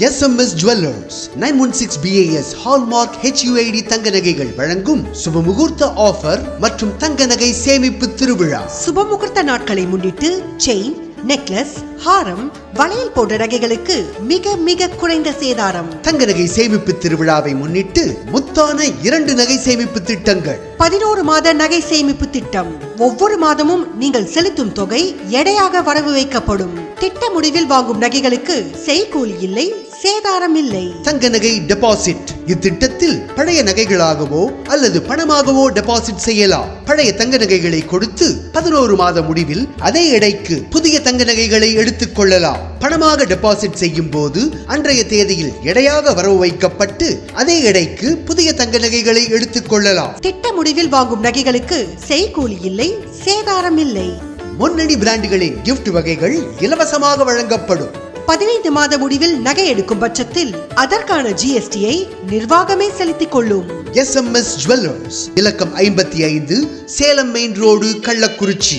SMS Jewellers 916 BAS Hallmark HUID தங்க நகைகள் வழங்கும் சுபமுகூர்த்த ஆஃபர் மற்றும் தங்க நகை சேமிப்பு திருவிழா. சுபமுகூர்த்த நாட்களை முன்னிட்டு செயின், நெக்லஸ், ஹாரம், வளையல் போன்ற நகைகளுக்கு மிக மிக குறைந்த சேதாரம். தங்க நகை சேமிப்பு திருவிழாவை முன்னிட்டு முத்தான 2 நகை சேமிப்பு திட்டங்கள். 11 மாத நகை சேமிப்பு திட்டம். ஒவ்வொரு மாதமும் நீங்கள் செலுத்தும் தொகை எடையாக வரவு வைக்கப்படும். திட்ட முடிவில் வாங்கும் நகைகளுக்கு செய்கூலி இல்லை, சேதாரம் இல்லை. தங்க நகை டெபாசிட். இத்திட்டத்தில் பழைய நகைகளாகவோ அல்லது பணமாகவோ டெபாசிட் செய்யலாம். பழைய தங்க நகைகளை கொடுத்து 11 மாத முடிவில் அதே எடைக்கு புதிய தங்க நகைகளை எடுத்துக் கொள்ளலாம். பணமாக டெபாசிட் செய்யும் போது அன்றைய தேதியில் எடையாக வரவு வைக்கப்பட்டு அதே எடைக்கு புதிய தங்க நகைகளை எடுத்துக் கொள்ளலாம். திட்ட முடிவில் வாங்கும் நகைகளுக்கு செய்கூலி இல்லை, சேதாரம் இல்லை. முன்னணி பிராண்டுகளின் கிஃப்ட் வகைகள் இலவசமாக வழங்கப்படும். 15 மாத முடிவில் நகை எடுக்கும் பட்சத்தில் அதற்கான GST-ஐ நிர்வாகமே செலுத்திக் கொள்ளும். SMS Jewellers, இலக்கம் 55, சேலம் மெயின் ரோடு, கள்ளக்குறிச்சி.